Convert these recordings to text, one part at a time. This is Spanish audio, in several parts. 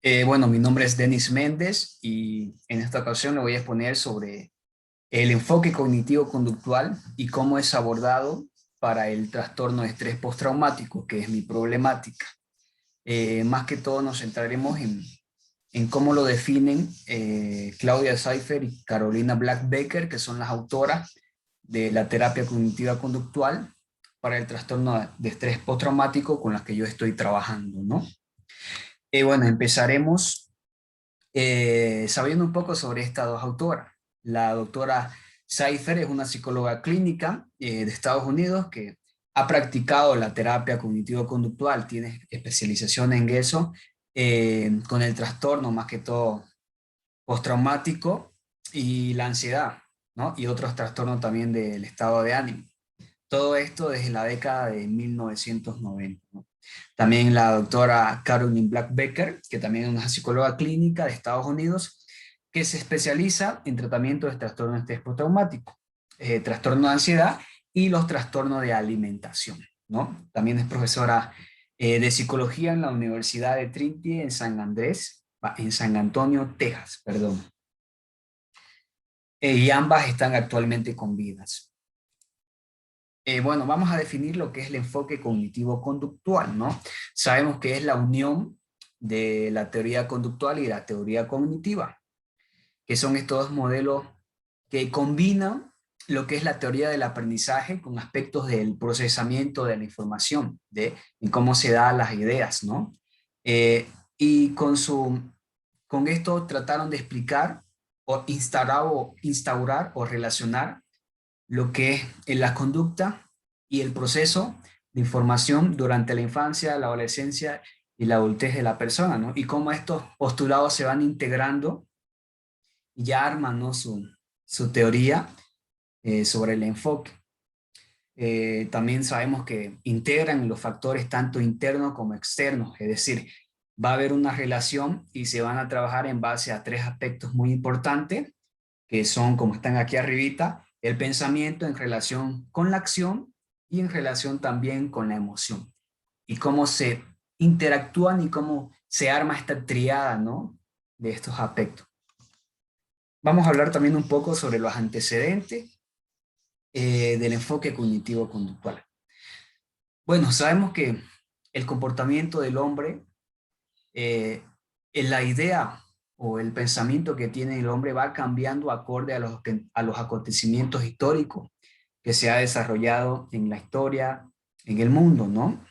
Bueno, mi nombre es Denis Méndez y en esta ocasión le voy a exponer sobre el enfoque cognitivo-conductual y cómo es abordado para el trastorno de estrés postraumático, que es mi problemática. Más que todo nos centraremos en cómo lo definen Claudia Seifer y Carolina Black-Becker, que son las autoras de la terapia cognitiva conductual para el trastorno de estrés postraumático con las que yo estoy trabajando, ¿no? Bueno, empezaremos sabiendo un poco sobre estas dos autoras. La doctora Seifer es una psicóloga clínica de Estados Unidos que ha practicado la terapia cognitivo-conductual, tiene especialización en eso, con el trastorno más que todo postraumático y la ansiedad, ¿no? Y otros trastornos también del estado de ánimo. Todo esto desde la década de 1990, ¿no? También la doctora Caroline Black-Becker, que también es una psicóloga clínica de Estados Unidos, que se especializa en tratamiento de trastorno de estrés postraumático, trastorno de ansiedad y los trastornos de alimentación, ¿no? También es profesora de psicología en la Universidad de Trinity en San Antonio, Texas, perdón. Y ambas están actualmente con vidas. Bueno, vamos a definir lo que es el enfoque cognitivo-conductual, ¿no? Sabemos que es la unión de la teoría conductual y la teoría cognitiva, que son estos dos modelos que combinan lo que es la teoría del aprendizaje con aspectos del procesamiento de la información, de en cómo se dan las ideas, ¿no? Eh, y con esto trataron de explicar instaurar o relacionar lo que es en la conducta y el proceso de información durante la infancia, la adolescencia y la adultez de la persona, ¿no? Y cómo estos postulados se van integrando y ya arman, ¿no? su teoría sobre el enfoque. También sabemos que integran los factores tanto internos como externos, es decir, va a haber una relación y se van a trabajar en base a tres aspectos muy importantes, que son, como están aquí arribita, el pensamiento en relación con la acción y en relación también con la emoción. Y cómo se interactúan y cómo se arma esta triada, ¿no? De estos aspectos. Vamos a hablar también un poco sobre los antecedentes del enfoque cognitivo-conductual. Bueno, sabemos que el comportamiento del hombre, en la idea o el pensamiento que tiene el hombre va cambiando acorde a los acontecimientos históricos que se ha desarrollado en la historia, en el mundo, ¿no?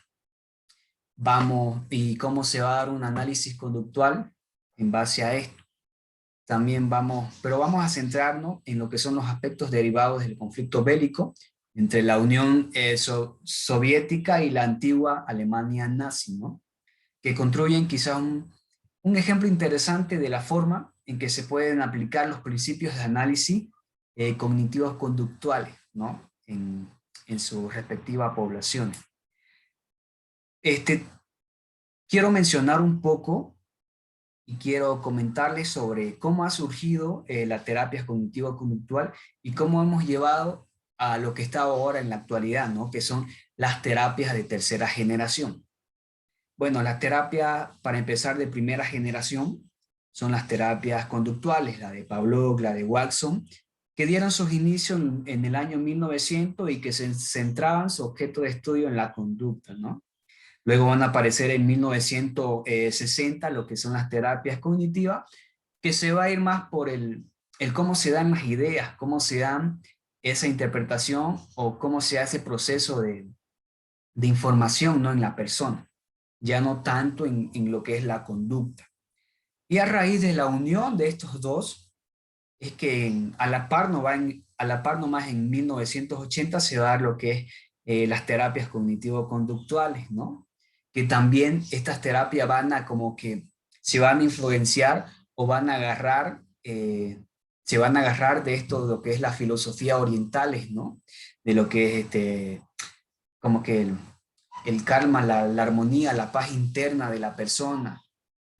Vamos, y cómo se va a dar un análisis conductual en base a esto. También pero vamos a centrarnos en lo que son los aspectos derivados del conflicto bélico entre la Unión Soviética y la antigua Alemania nazi, ¿no? Que construyen quizá un ejemplo interesante de la forma en que se pueden aplicar los principios de análisis cognitivos conductuales, ¿no? En sus respectivas poblaciones. Quiero mencionar un poco y quiero comentarles sobre cómo ha surgido la terapia cognitivo-conductual y cómo hemos llevado a lo que está ahora en la actualidad, ¿no? Que son las terapias de tercera generación. Bueno, las terapias, para empezar, de primera generación, son las terapias conductuales, la de Pavlov, la de Watson, que dieron sus inicios en el año 1900 y que se centraban su objeto de estudio en la conducta, ¿no? Luego van a aparecer en 1960 lo que son las terapias cognitivas, que se va a ir más por el cómo se dan las ideas, cómo se dan esa interpretación o cómo se hace el proceso de información, ¿no? En la persona, ya no tanto en lo que es la conducta. Y a raíz de la unión de estos dos, es que a la par, no va a la par nomás en 1980 se va a dar lo que es las terapias cognitivo-conductuales, ¿no? Que también estas terapias van a como que se van a influenciar o van a agarrar, se van a agarrar de esto, de lo que es la filosofía orientales, ¿no? De lo que es como que el karma, la armonía, la paz interna de la persona.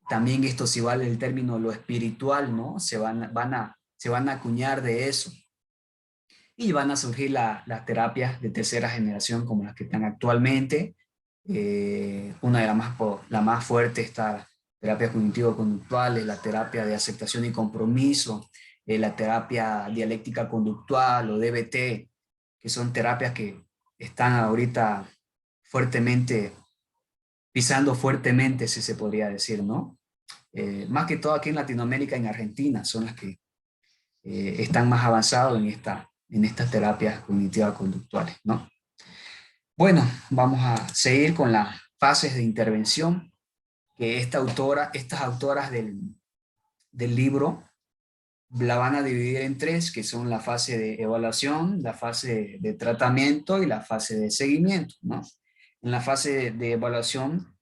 También esto si vale el término lo espiritual, ¿no? Se van a acuñar de eso. Y van a surgir las terapias de tercera generación como las que están actualmente. Una de las la más fuerte está terapias cognitivo-conductuales, la terapia de aceptación y compromiso, la terapia dialéctica conductual o DBT, que son terapias que están ahorita fuertemente, pisando fuertemente, si se podría decir, ¿no? Más que todo aquí en Latinoamérica, en Argentina, son las que están más avanzados en estas terapias cognitivas conductuales, ¿no? Bueno, vamos a seguir con las fases de intervención que estas autoras del libro la van a dividir en tres, que son la fase de evaluación, la fase de tratamiento y la fase de seguimiento, ¿no? En la fase de evaluación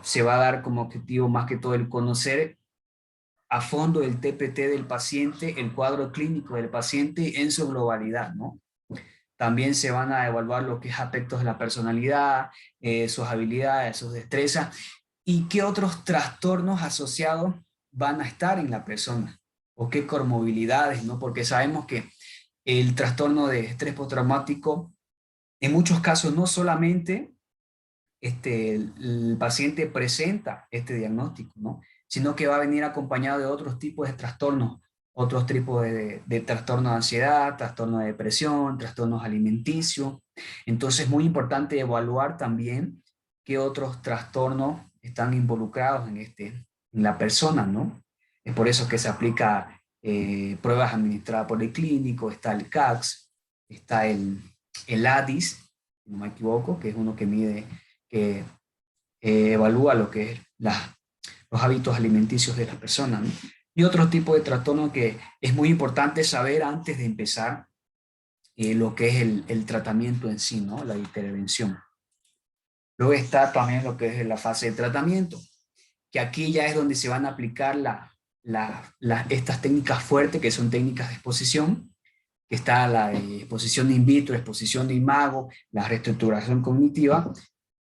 se va a dar como objetivo más que todo el conocer a fondo el TPT del paciente, el cuadro clínico del paciente en su globalidad, ¿no? También se van a evaluar lo que es aspectos de la personalidad, sus habilidades, sus destrezas y qué otros trastornos asociados van a estar en la persona o qué comorbilidades, ¿no? Porque sabemos que el trastorno de estrés postraumático en muchos casos no solamente el paciente presenta este diagnóstico, ¿no? Sino que va a venir acompañado de otros tipos de trastornos, otros tipos de trastornos de ansiedad, trastornos de depresión, trastornos alimenticios. Entonces es muy importante evaluar también qué otros trastornos están involucrados en la persona, ¿no? Es por eso que se aplica pruebas administradas por el clínico, está el CACS, está el ADIS, si no me equivoco, que es uno que mide que evalúa lo que es los hábitos alimenticios de las personas, ¿no? Y otro tipo de trastorno que es muy importante saber antes de empezar lo que es el tratamiento en sí, ¿no? La intervención. Luego está también lo que es la fase de tratamiento, que aquí ya es donde se van a aplicar estas técnicas fuertes, que son técnicas de exposición, que está la exposición in vitro, exposición de imago, la reestructuración cognitiva,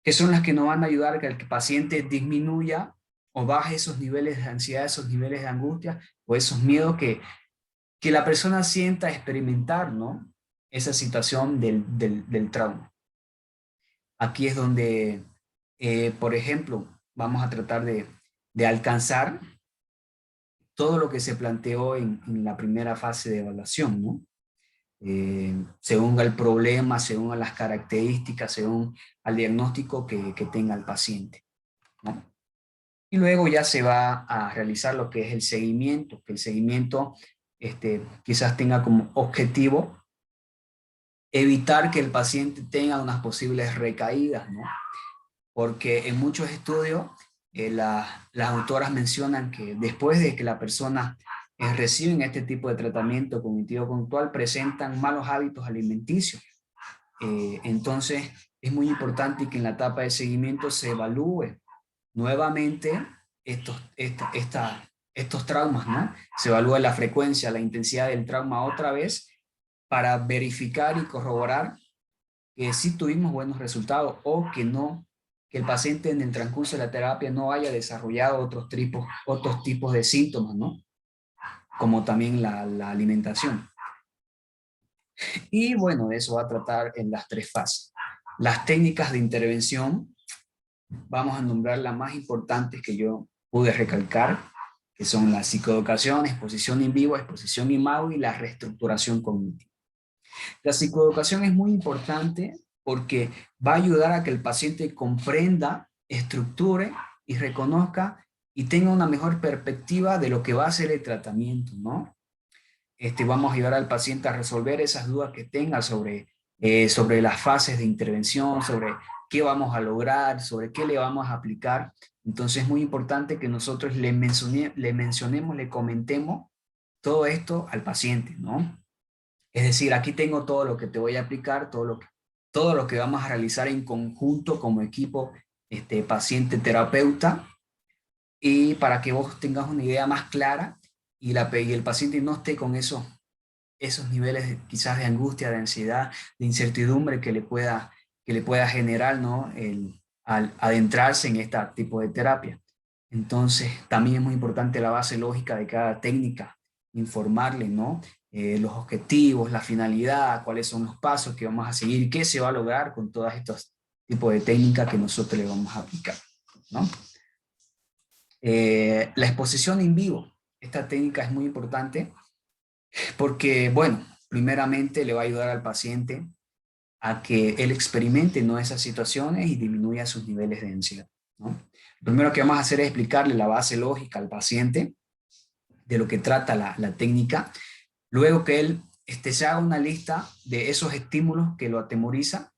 que son las que nos van a ayudar a que el paciente disminuya o baje esos niveles de ansiedad, esos niveles de angustia o esos miedos que la persona sienta experimentar, ¿no? Esa situación del trauma. Aquí es donde, por ejemplo, vamos a tratar de alcanzar todo lo que se planteó en la primera fase de evaluación, ¿no? Según el problema, según las características, según al diagnóstico que tenga el paciente, ¿no? Y luego ya se va a realizar lo que es el seguimiento, que el seguimiento quizás tenga como objetivo evitar que el paciente tenga unas posibles recaídas, ¿no? Porque en muchos estudios las autoras mencionan que después de que la persona reciben este tipo de tratamiento cognitivo-conductual presentan malos hábitos alimenticios. Entonces es muy importante que en la etapa de seguimiento se evalúe nuevamente estos traumas, ¿no? Se evalúa la frecuencia, la intensidad del trauma otra vez para verificar y corroborar que sí tuvimos buenos resultados o que no, que el paciente en el transcurso de la terapia no haya desarrollado otros tipos de síntomas, ¿no? Como también la alimentación. Y bueno, de eso va a tratar en las tres fases. Las técnicas de intervención, vamos a nombrar las más importantes que yo pude recalcar, que son la psicoeducación, exposición en vivo, exposición imago y la reestructuración cognitiva. La psicoeducación es muy importante porque va a ayudar a que el paciente comprenda, estructure y reconozca y tenga una mejor perspectiva de lo que va a ser el tratamiento, ¿no? Vamos a ayudar al paciente a resolver esas dudas que tenga sobre las fases de intervención, sobre qué vamos a lograr, sobre qué le vamos a aplicar. Entonces es muy importante que nosotros le mencionemos, le comentemos todo esto al paciente, ¿no? Es decir, aquí tengo todo lo que te voy a aplicar, todo lo que vamos a realizar en conjunto como equipo paciente-terapeuta, y para que vos tengas una idea más clara y el paciente no esté con esos niveles quizás de angustia, de ansiedad, de incertidumbre que le pueda generar, ¿no? Al adentrarse en este tipo de terapia. Entonces, también es muy importante la base lógica de cada técnica, informarle, ¿no? Los objetivos, la finalidad, cuáles son los pasos que vamos a seguir, qué se va a lograr con todos estos tipos de técnicas que nosotros le vamos a aplicar, ¿no? La exposición en vivo. Esta técnica es muy importante porque, bueno, primeramente le va a ayudar al paciente a que él experimente, ¿no?, esas situaciones y disminuya sus niveles de ansiedad, ¿no? Lo primero que vamos a hacer es explicarle la base lógica al paciente de lo que trata la técnica. Luego que él se haga una lista de esos estímulos que lo atemoriza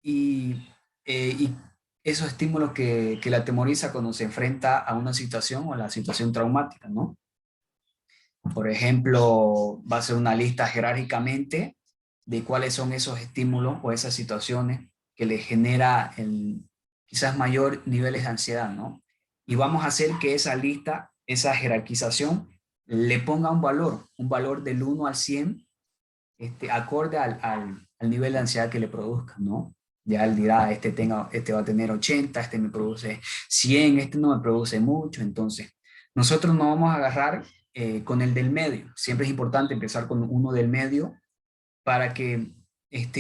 y esos estímulos que le atemoriza cuando se enfrenta a una situación o a la situación traumática, ¿no? Por ejemplo, va a ser una lista jerárquicamente de cuáles son esos estímulos o esas situaciones que le genera quizás mayor niveles de ansiedad, ¿no? Y vamos a hacer que esa lista, esa jerarquización, le ponga un valor del 1 al 100, acorde al nivel de ansiedad que le produzca, ¿no? Ya él dirá, este va a tener 80, este me produce 100, este no me produce mucho. Entonces, nosotros nos vamos a agarrar con el del medio. Siempre es importante empezar con uno del medio para que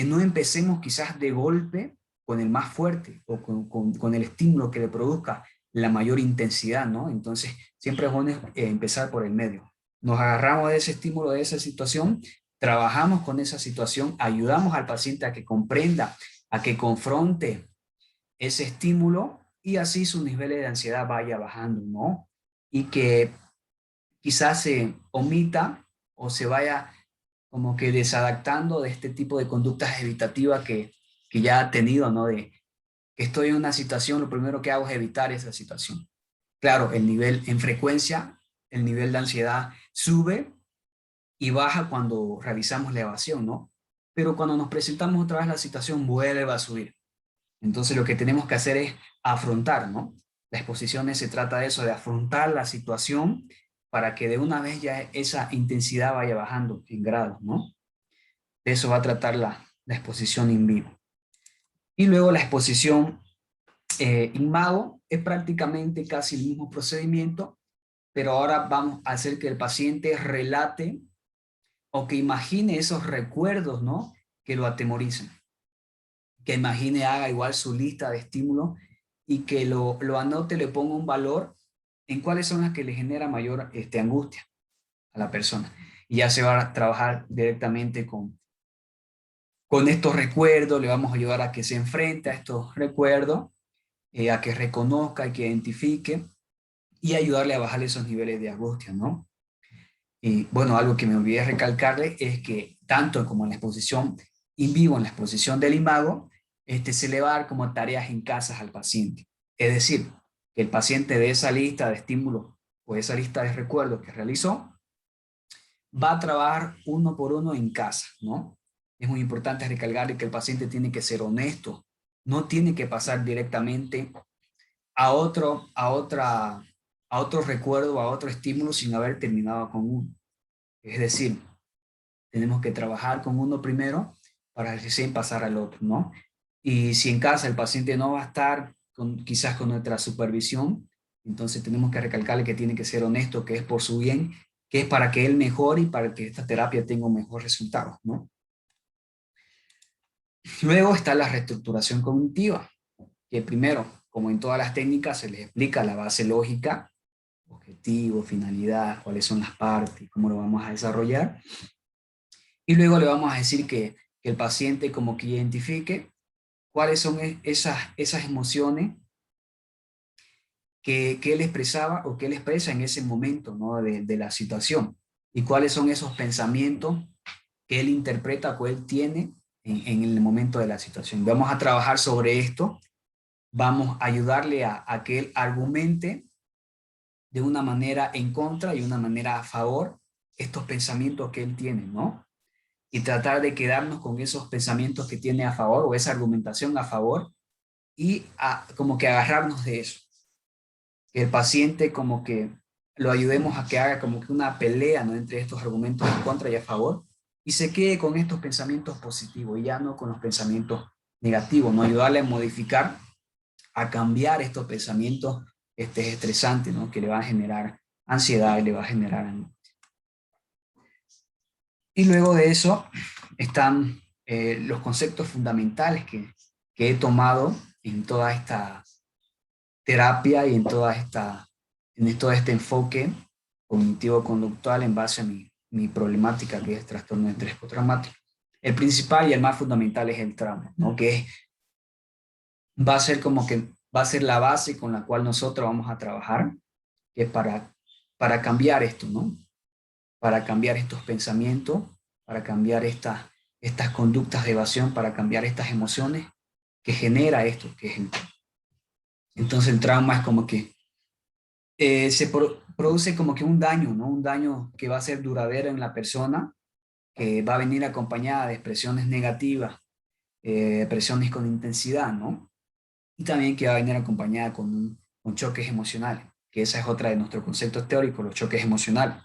no empecemos quizás de golpe con el más fuerte o con el estímulo que le produzca la mayor intensidad, ¿no? Entonces, siempre es bueno empezar por el medio. Nos agarramos de ese estímulo, de esa situación, trabajamos con esa situación, ayudamos al paciente a que comprenda, a que confronte ese estímulo y así sus niveles de ansiedad vaya bajando, ¿no? Y que quizás se omita o se vaya como que desadaptando de este tipo de conductas evitativas que ya ha tenido, ¿no? De que estoy en una situación, lo primero que hago es evitar esa situación. Claro, el nivel en frecuencia, el nivel de ansiedad sube y baja cuando realizamos la evasión, ¿no? Pero cuando nos presentamos otra vez la situación, vuelve a subir. Entonces lo que tenemos que hacer es afrontar, ¿no? La exposición se trata de eso, de afrontar la situación para que de una vez ya esa intensidad vaya bajando en grados, ¿no? De eso va a tratar la exposición in vivo. Y luego la exposición imago es prácticamente casi el mismo procedimiento, pero ahora vamos a hacer que el paciente relate o que imagine esos recuerdos, ¿no?, que lo atemorizan. Que imagine, haga igual su lista de estímulos y que lo anote, le ponga un valor en cuáles son las que le genera mayor angustia a la persona. Y ya se va a trabajar directamente con estos recuerdos, le vamos a ayudar a que se enfrente a estos recuerdos, a que reconozca y que identifique y ayudarle a bajar esos niveles de angustia, ¿no? Y bueno, algo que me olvidé recalcarle es que tanto como en la exposición in vivo, en la exposición del imago, se le va a dar como tareas en casa al paciente. Es decir, que el paciente de esa lista de estímulos o esa lista de recuerdos que realizó, va a trabajar uno por uno en casa, ¿no? Es muy importante recalcarle que el paciente tiene que ser honesto, no tiene que pasar directamente a otro recuerdo, a otro estímulo sin haber terminado con uno. Es decir, tenemos que trabajar con uno primero para recién pasar al otro, ¿no? Y si en casa el paciente no va a estar quizás con nuestra supervisión, entonces tenemos que recalcarle que tiene que ser honesto, que es por su bien, que es para que él mejore y para que esta terapia tenga un mejor resultado, ¿no? Luego está la reestructuración cognitiva, que primero, como en todas las técnicas, se les explica la base lógica, objetivo, finalidad, cuáles son las partes, cómo lo vamos a desarrollar. Y luego le vamos a decir que el paciente como que identifique cuáles son esas emociones que él expresaba o que él expresa en ese momento, ¿no?, de la situación. Y cuáles son esos pensamientos que él interpreta o que él tiene en el momento de la situación. Vamos a trabajar sobre esto, vamos a ayudarle a que él argumente de una manera en contra y una manera a favor estos pensamientos que él tiene, ¿no? Y tratar de quedarnos con esos pensamientos que tiene a favor o esa argumentación a favor y como que agarrarnos de eso. Que el paciente como que lo ayudemos a que haga como que una pelea, ¿no?, entre estos argumentos en contra y a favor y se quede con estos pensamientos positivos y ya no con los pensamientos negativos, ¿no? Ayudarle a modificar, a cambiar estos pensamientos estresantes, ¿no?, que le va a generar ansiedad y le va a generar angustia. Y luego de eso están los conceptos fundamentales que he tomado en toda esta terapia y en toda esta en todo este enfoque cognitivo-conductual en base a mi problemática, que es trastorno de estrés postraumático. El principal y el más fundamental es el trauma, ¿no? Que va a ser como que va a ser la base con la cual nosotros vamos a trabajar, que es para cambiar esto, ¿no? Para cambiar estos pensamientos, para cambiar estas conductas de evasión, para cambiar estas emociones que genera esto, que es el... Entonces el trauma es como que produce como que un daño, ¿no? Un daño que va a ser duradero en la persona, que va a venir acompañada de expresiones negativas, expresiones con intensidad, ¿no? Y también que va a venir acompañada con choques emocionales, que esa es otra de nuestros conceptos teóricos, los choques emocionales,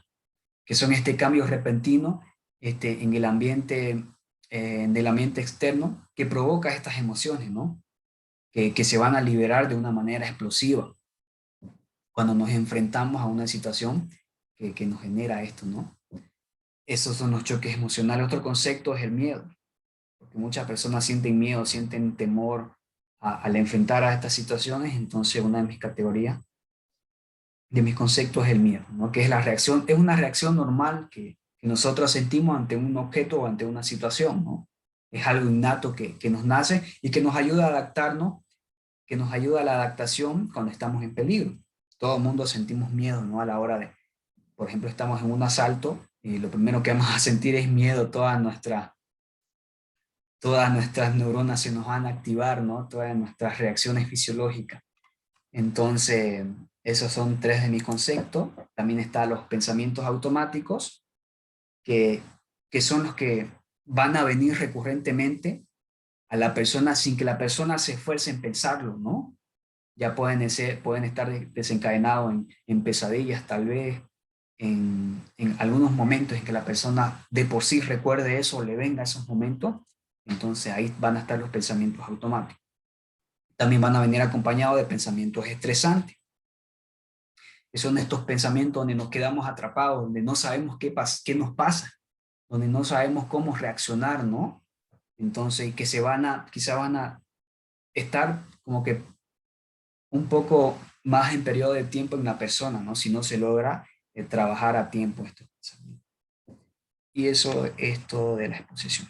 que son este cambio repentino en el ambiente, del ambiente externo, que provoca estas emociones, ¿no? Que se van a liberar de una manera explosiva cuando nos enfrentamos a una situación que nos genera esto, ¿no? Esos son los choques emocionales. Otro concepto es el miedo, porque muchas personas sienten miedo, sienten temor al enfrentar a estas situaciones. Entonces, una de mis categorías, de mis conceptos es el miedo, ¿no? Que es la reacción, es una reacción normal que nosotros sentimos ante un objeto o ante una situación, ¿no? Es algo innato que nos nace y que nos ayuda a adaptarnos, que nos ayuda a la adaptación cuando estamos en peligro. Todo el mundo sentimos miedo, ¿no? A la hora de, por ejemplo, estamos en un asalto y lo primero que vamos a sentir es miedo, todas nuestras neuronas se nos van a activar, ¿no? Todas nuestras reacciones fisiológicas. Entonces, esos son tres de mis conceptos. También están los pensamientos automáticos, que, que son los que van a venir recurrentemente a la persona sin que la persona se esfuerce en pensarlo, ¿no? Ya pueden estar desencadenados en pesadillas, tal vez, en algunos momentos en que la persona de por sí recuerde eso o le venga esos momentos. Entonces ahí van a estar los pensamientos automáticos. También van a venir acompañados de pensamientos estresantes, que son estos pensamientos donde nos quedamos atrapados, donde no sabemos qué nos pasa, donde no sabemos cómo reaccionar, ¿no? Entonces, que quizá van a estar como que un poco más en periodo de tiempo en la persona, ¿no? Si no se logra trabajar a tiempo estos pensamientos. Y eso es todo de la exposición.